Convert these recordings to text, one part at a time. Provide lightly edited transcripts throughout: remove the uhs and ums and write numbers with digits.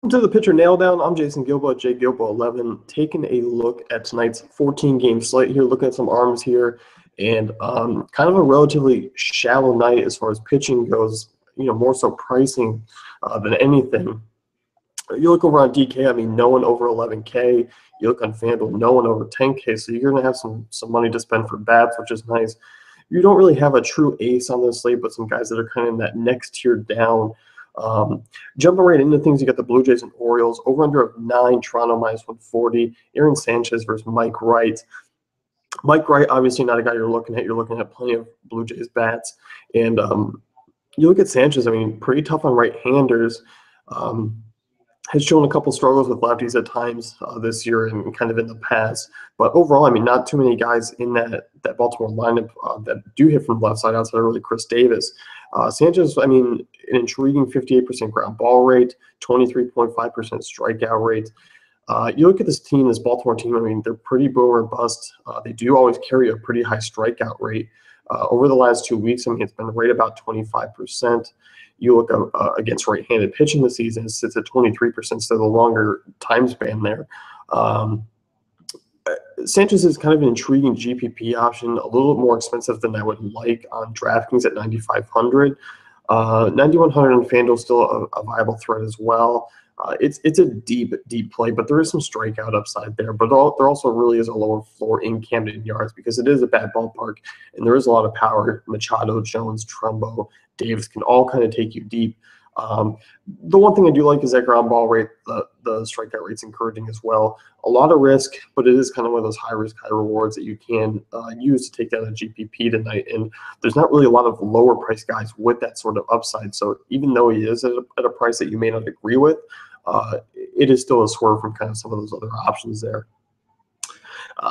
To the pitcher nail down, I'm Jason Gilbo at JGilbo11, taking a look at tonight's 14-game slate here, looking at some arms here, and kind of a relatively shallow night as far as pitching goes, more so pricing than anything. You look over on DK, I mean, no one over 11K. You look on FanDuel, no one over 10K, so you're going to have some money to spend for bats, which is nice. You don't really have a true ace on this slate, but some guys that are kind of in that next tier down. Jumping right into things, you got the Blue Jays and Orioles, over under of 9, Toronto -140, Aaron Sanchez versus Mike Wright. Mike Wright, obviously not a guy you're looking at plenty of Blue Jays bats. And you look at Sanchez, I mean, pretty tough on right-handers. Has shown a couple struggles with lefties at times this year and kind of in the past. But overall, I mean, not too many guys in that Baltimore lineup that do hit from the left side outside of really Chris Davis. Sanchez, I mean, an intriguing 58% ground ball rate, 23.5% strikeout rate. You look at this team, this Baltimore team, I mean, they're pretty boom or bust. They do always carry a pretty high strikeout rate. Over the last 2 weeks, I mean, it's been right about 25%. You look against right-handed pitching this season, it sits at 23%, so the longer time span there. Sanchez is kind of an intriguing GPP option, a little bit more expensive than I would like on DraftKings at 9,500. 9,100 on FanDuel, still a viable threat as well. It's a deep play, but there is some strikeout upside there. But there also really is a lower floor in Camden Yards because it is a bad ballpark, and there is a lot of power. Machado, Jones, Trumbo, Davis can all kind of take you deep. The one thing I do like is that ground ball rate, the strikeout rate's encouraging as well. A lot of risk, but it is kind of one of those high risk, high rewards that you can use to take down a GPP tonight. And there's not really a lot of lower price guys with that sort of upside. So even though he is at a price that you may not agree with, it is still a swerve from kind of some of those other options there.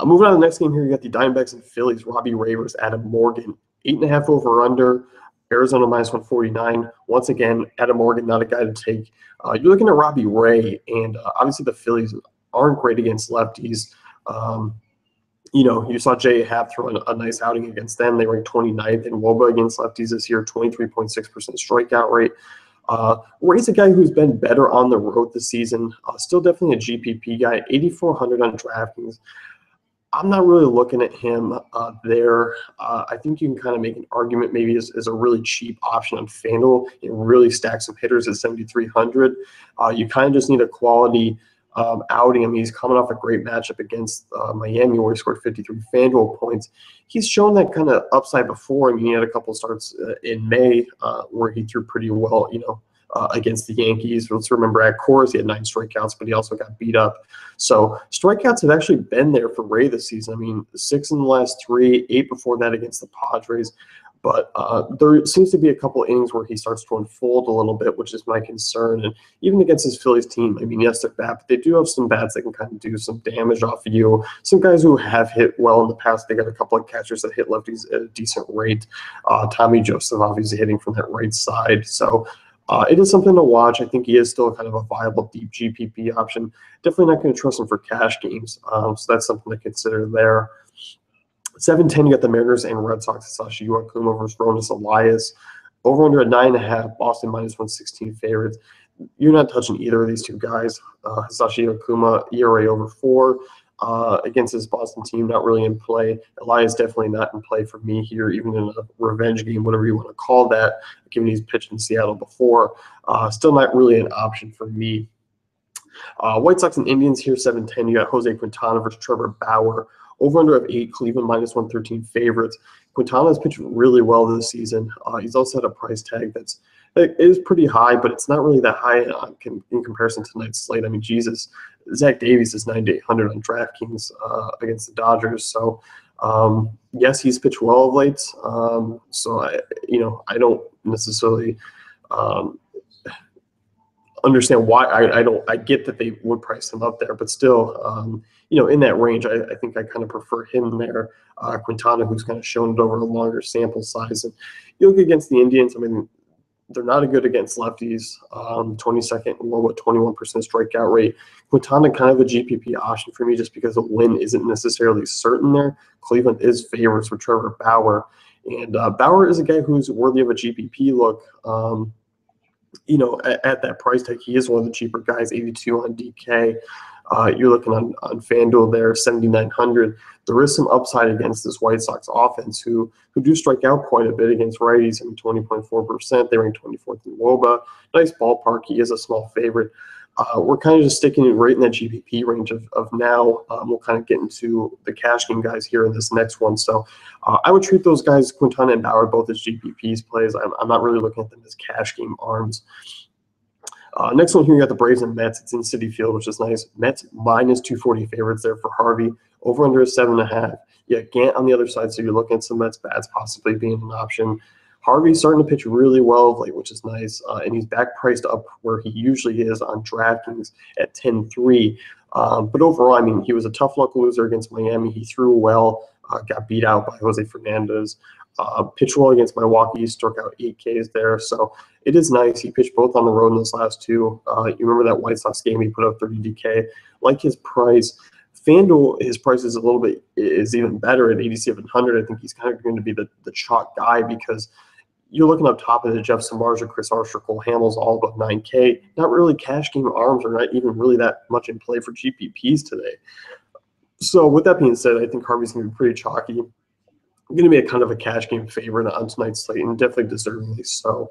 Moving on to the next game here, you got the Diamondbacks and Phillies, Robbie Ray versus Adam Morgan. 8.5 over or under. Arizona -149. Once again, Adam Morgan, not a guy to take. You're looking at Robbie Ray, and obviously the Phillies aren't great against lefties. You saw Jay Happ throw a nice outing against them. They ranked 29th in WOBA against lefties this year, 23.6% strikeout rate. Ray's a guy who's been better on the road this season. Still definitely a GPP guy, 8,400 on DraftKings. I'm not really looking at him there. I think you can kind of make an argument maybe as a really cheap option on FanDuel. It really stacks some hitters at 7,300. You kind of just need a quality outing. I mean, he's coming off a great matchup against Miami where he scored 53 FanDuel points. He's shown that kind of upside before. I mean, he had a couple starts in May where he threw pretty well, against the Yankees. Let's remember at Coors, he had 9 strikeouts, but he also got beat up. So strikeouts have actually been there for Ray this season. I mean, 6 in the last 3, 8 before that against the Padres. But there seems to be a couple innings where he starts to unfold a little bit, which is my concern. And even against his Phillies team, I mean, yes, they're bad, but they do have some bats that can kind of do some damage off of you. Some guys who have hit well in the past, they got a couple of catchers that hit lefties at a decent rate. Tommy Joseph obviously hitting from that right side. So it is something to watch. I think he is still kind of a viable deep GPP option. Definitely not going to trust him for cash games. So that's something to consider there. 7-10, you got the Mariners and Red Sox. Hisashi Iwakuma versus Ronis Elias. Over under at 9.5. Boston -116 favorites. You're not touching either of these two guys. Hisashi Iwakuma, ERA over 4. Against his Boston team, not really in play. Elias definitely not in play for me here, even in a revenge game, whatever you want to call that, given he's pitched in Seattle before. Still not really an option for me. White Sox and Indians here, 7-10. You got Jose Quintana versus Trevor Bauer. Over under of 8, Cleveland -113 favorites. Quintana's pitched really well this season. He's also had a price tag it is pretty high, but it's not really that high in comparison to tonight's slate. I mean, Jesus, Zach Davies is 9,800 on DraftKings against the Dodgers. So, yes, he's pitched well of late. So I don't necessarily understand why. I get that they would price him up there, but still, in that range, I think I kind of prefer him there. Quintana, who's kind of shown it over a longer sample size. And you look against the Indians, I mean, they're not good against lefties. 22nd, low at 21% strikeout rate. Quintana kind of a GPP option for me just because the win isn't necessarily certain there. Cleveland is favorites for Trevor Bauer. And Bauer is a guy who's worthy of a GPP look. at that price tag, he is one of the cheaper guys, 82 on DK. You're looking on FanDuel there, 7,900. There is some upside against this White Sox offense, who do strike out quite a bit against righties. 20.4%. They rank 24th in WOBA. Nice ballpark. He is a small favorite. We're kind of just sticking right in that GPP range of now. We'll kind of get into the cash game guys here in this next one. So I would treat those guys, Quintana and Bauer, both as GPPs plays. I'm not really looking at them as cash game arms. Next one here, you got the Braves and Mets. It's in Citi Field, which is nice. Mets minus 240 favorites there for Harvey. Over under a 7.5. Yeah, Gant on the other side, so you're looking at some Mets bats possibly being an option. Harvey's starting to pitch really well of late, which is nice, and he's back priced up where he usually is on DraftKings at 10-3. But overall, he was a tough luck loser against Miami. He threw well, got beat out by Jose Fernandez. Pitched well against Milwaukee, struck out 8 Ks there. So it is nice. He pitched both on the road in those last two. You remember that White Sox game, he put up 30 DK. Like his price. FanDuel, his price is even better at 8,700. I think he's kind of going to be the chalk guy because you're looking up top of the Jeff Samardzija, Chris Archer, Cole Hamels, all above 9K. Not really cash game arms, or not even really that much in play for GPPs today. So with that being said, I think Harvey's going to be pretty chalky. Going to be a kind of a cash game favorite on tonight's slate, and definitely deservedly so.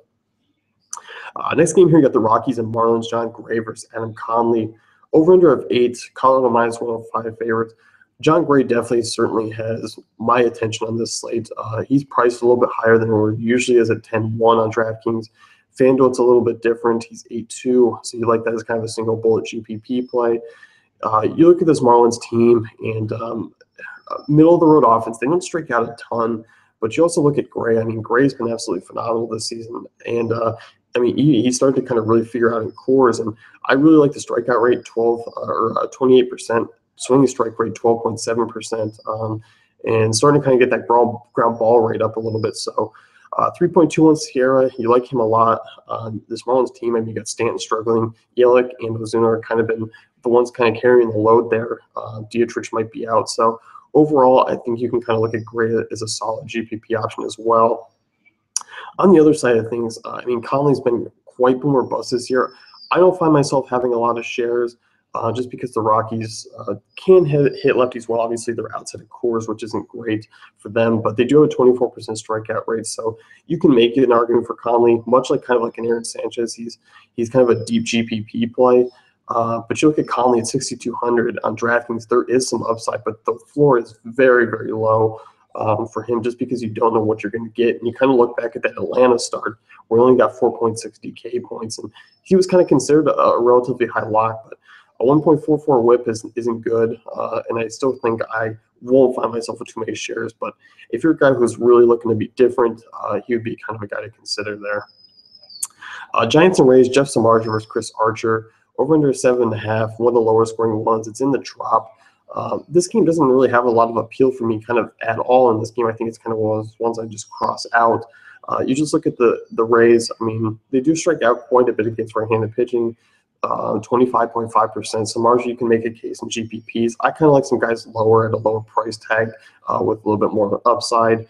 Next game here, you got the Rockies and Marlins. John Gray versus Adam Conley. Over under of 8. Colorado minus 105 favorites. John Gray definitely certainly has my attention on this slate. He's priced a little bit higher than where he usually is at 10-1 on DraftKings. FanDuel, it's a little bit different. He's 8-2, so you like that as kind of a single bullet GPP play. You look at this Marlins team, and middle-of-the-road offense. They don't strike out a ton, but you also look at Gray. Gray's been absolutely phenomenal this season, and he started to kind of really figure out in cores, and I really like the strikeout rate, 28%, swinging strike rate, 12.7%, and starting to kind of get that ground ball rate up a little bit. So 3.21 Sierra, you like him a lot. This Marlins team, you got Stanton struggling. Yelich and Ozuna are kind of been the ones kind of carrying the load there. Dietrich might be out. So overall, I think you can kind of look at Gray as a solid GPP option as well. On the other side of things, Conley's been quite boom or bust this year. I don't find myself having a lot of shares just because the Rockies can hit lefties well. Obviously, they're outside of cores, which isn't great for them, but they do have a 24% strikeout rate. So you can make an argument for Conley, much like an Aaron Sanchez. He's kind of a deep GPP play. But you look at Conley at 6,200 on DraftKings, there is some upside, but the floor is very, very low for him just because you don't know what you're going to get. And you kind of look back at that Atlanta start where he only got 4.6 DK points, and he was kind of considered a relatively high lock, but a 1.44 whip isn't good, and I still think I won't find myself with too many shares. But if you're a guy who's really looking to be different, he would be kind of a guy to consider there. Giants and Rays, Jeff Samardzija versus Chris Archer. Over under 7.5, one of the lower scoring ones. It's in the drop. This game doesn't really have a lot of appeal for me kind of at all in this game. I think it's kind of one of those ones I just cross out. You just look at the Rays. They do strike out quite a bit against right-handed pitching, 25.5%. Samardzija, you can make a case in GPPs. I kind of like some guys lower at a lower price tag with a little bit more of an upside.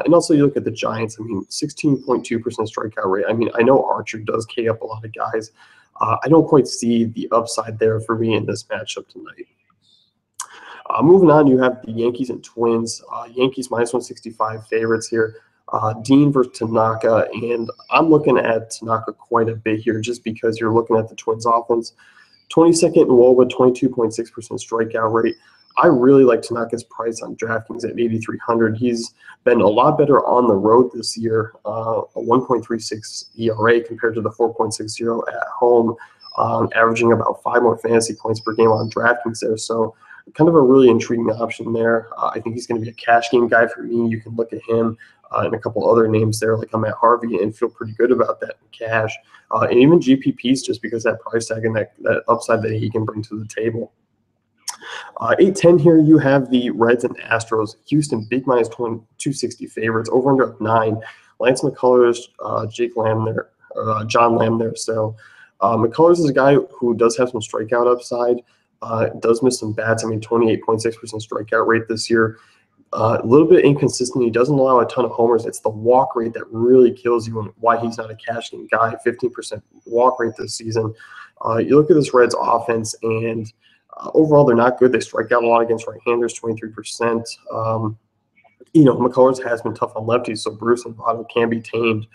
And also you look at the Giants, 16.2% strikeout rate. I know Archer does K up a lot of guys. I don't quite see the upside there for me in this matchup tonight. Moving on, you have the Yankees and Twins. Yankees minus 165 favorites here. Dean versus Tanaka, and I'm looking at Tanaka quite a bit here just because you're looking at the Twins offense. 22nd in WOBA, 22.6% strikeout rate. I really like Tanaka's price on DraftKings at 8,300. He's been a lot better on the road this year, a 1.36 ERA compared to the 4.60 at home, averaging about 5 more fantasy points per game on DraftKings there. So kind of a really intriguing option there. I think he's going to be a cash game guy for me. You can look at him and a couple other names there like Matt Harvey and feel pretty good about that in cash. And even GPPs just because that price tag and that upside that he can bring to the table. 8-10 here, you have the Reds and Astros. Houston, big minus 260 favorites, over under 9. Lance McCullers, John Lamb there. So McCullers is a guy who does have some strikeout upside. Does miss some bats. 28.6% strikeout rate this year. A little bit inconsistent. He doesn't allow a ton of homers. It's the walk rate that really kills you and why he's not a cash game guy. 15% walk rate this season. You look at this Reds offense, and overall they're not good. They strike out a lot against right-handers, 23%. McCullers has been tough on lefties, so Bruce and Votto can be tamed.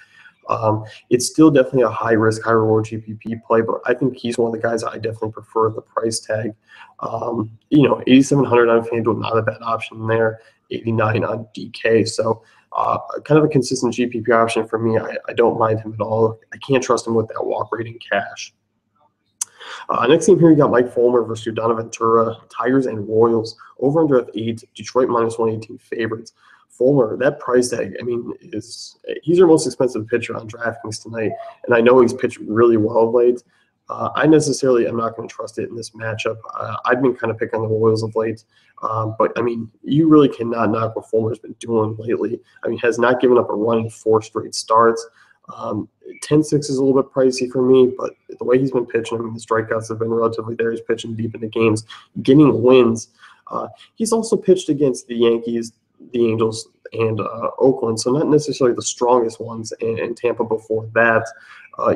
It's still definitely a high-risk, high-reward GPP play, but I think he's one of the guys I definitely prefer at the price tag. 8,700 on FanDuel, not a bad option there. 89 on DK, so kind of a consistent GPP option for me. I don't mind him at all. I can't trust him with that walk rate in cash. Next game here, you got Mike Fulmer versus Yordano Ventura, Tigers and Royals. Over under of 8, Detroit minus 118 favorites. Fulmer, that price tag, he's your most expensive pitcher on DraftKings tonight, and I know he's pitched really well of late. I necessarily am not going to trust it in this matchup. I've been kind of picking on the Royals of late, but you really cannot knock what Fulmer's been doing lately. Has not given up a run in 4 straight starts. 10-6 is a little bit pricey for me, but the way he's been pitching, the strikeouts have been relatively there. He's pitching deep into games, getting wins. He's also pitched against the Yankees, the Angels, and Oakland, so not necessarily the strongest ones, and Tampa before that.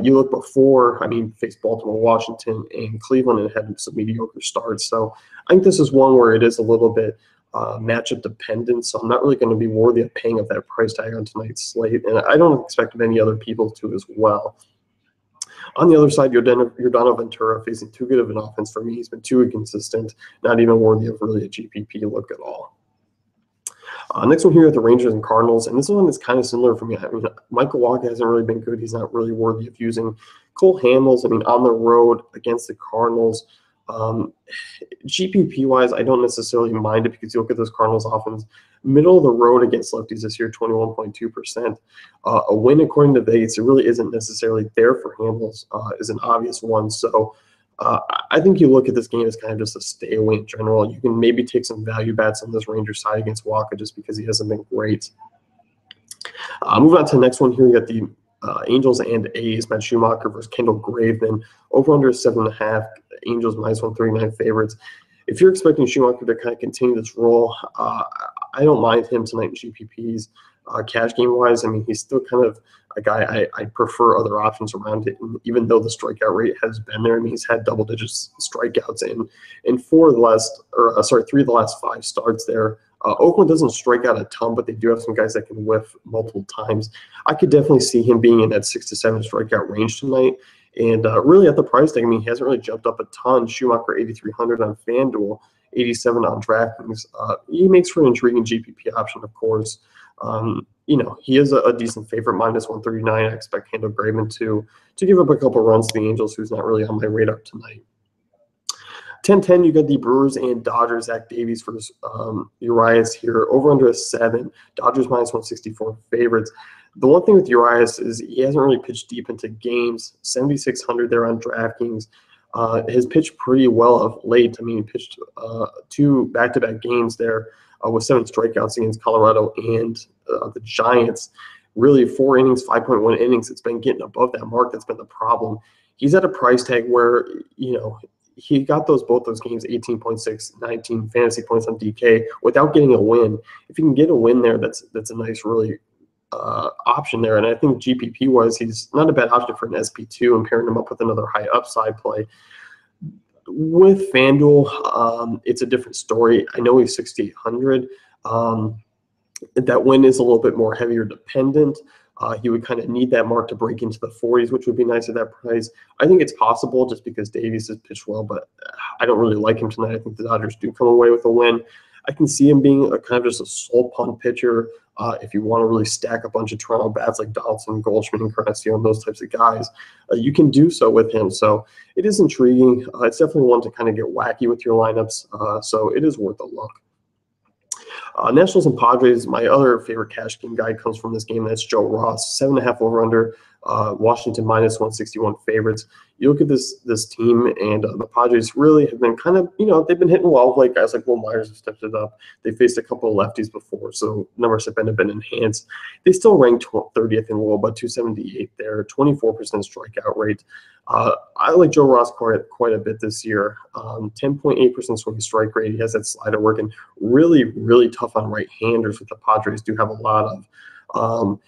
You look before, faced Baltimore, Washington, and Cleveland, and had some mediocre starts. So I think this is one where it is a little bit matchup dependent, so I'm not really going to be worthy of paying up that price tag on tonight's slate, and I don't expect many other people to as well. On the other side, Yordano Ventura facing too good of an offense for me. He's been too inconsistent, not even worthy of really a GPP look at all. Next one here at the Rangers and Cardinals, and this one is kind of similar for me. Michael Wacha hasn't really been good. He's not really worthy of using. Cole Hamels, on the road against the Cardinals, GPP-wise, I don't necessarily mind it because you look at this Cardinals offense, middle of the road against lefties this year, 21.2%. A win, according to Vegas, it really isn't necessarily there for Hamels, is an obvious one. So I think you look at this game as kind of just a stay away in general. You can maybe take some value bets on this Rangers side against Wacha just because he hasn't been great. Moving on to the next one here, you got the Angels and A's, Matt Schumacher versus Kendall Graveman. Over under 7.5, Angels minus 139 favorites. If you're expecting Schumacher to kind of continue this role, I don't mind him tonight in GPPs. Cash game wise, he's still kind of a guy I prefer other options around it. And even though the strikeout rate has been there, he's had double-digit strikeouts in 3 of the last 5 starts there. Oakland doesn't strike out a ton, but they do have some guys that can whiff multiple times. I could definitely see him being in that 6 to 7 strikeout range tonight. And really at the price tag, he hasn't really jumped up a ton. Schumacher 8,300 on FanDuel, 87 on DraftKings. He makes for an intriguing GPP option, of course. He is a decent favorite, minus 139. I expect Kendall Graveman to give up a couple runs to the Angels, who's not really on my radar tonight. 10-10, you got the Brewers and Dodgers. Zach Davies versus Urias here. Over under 7. Dodgers minus 164 favorites. The one thing with Urias is he hasn't really pitched deep into games. 7,600 there on DraftKings. Has pitched pretty well of late. He pitched 2 back-to-back games there with 7 strikeouts against Colorado and the Giants. Really, 4 innings, 5.1 innings. It's been getting above that mark. That's been the problem. He's at a price tag where, he got both those games, 18.6, 19 fantasy points on DK without getting a win. If you can get a win there, that's a nice, really option there. And I think GPP-wise, he's not a bad option for an SP2 and pairing him up with another high upside play. With FanDuel, it's a different story. I know he's 6,800. That win is a little bit more heavier dependent. He would kind of need that mark to break into the 40s, which would be nice at that price. I think it's possible just because Davies has pitched well, but I don't really like him tonight. I think the Dodgers do come away with a win. I can see him being a kind of just a soul punt pitcher. If you want to really stack a bunch of Toronto bats like Donaldson, Goldschmidt, and Encarnacion, those types of guys, you can do so with him. So it is intriguing. It's definitely one to kind of get wacky with your lineups. So it is worth a look. Nationals and Padres, my other favorite cash game guy comes from this game. That's Joe Ross, 7.5 over under. Washington minus 161 favorites. You look at this team, and the Padres really have been kind of, they've been hitting well. Like guys like Will Myers have stepped it up. They faced a couple of lefties before, so numbers have been enhanced. They still rank 30th in WOBA, 278 there, 24% strikeout rate. I like Joe Ross quite a bit this year. 10.8% swing strike rate. He has that slider working really, really tough on right-handers, which the Padres do have a lot of.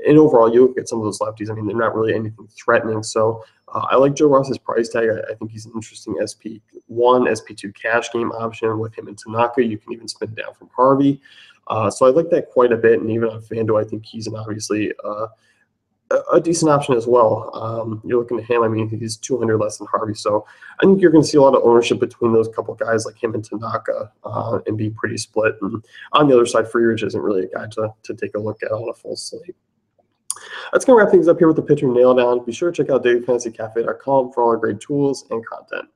And overall, you look at some of those lefties, I mean, they're not really anything threatening. So I like Joe Ross's price tag. I think he's an interesting SP1, SP2 cash game option with him and Tanaka. You can even spin down from Harvey. So I like that quite a bit. And even on FanDuel, I think he's obviously a decent option as well. You're looking at him, I mean, he's 200 less than Harvey. So I think you're going to see a lot of ownership between those couple guys like him and Tanaka and be pretty split. And on the other side, Freeridge isn't really a guy to take a look at on a full slate. That's going to wrap things up here with the Pitcher Nail Down. Be sure to check out dailyfantasycafe.com for all our great tools and content.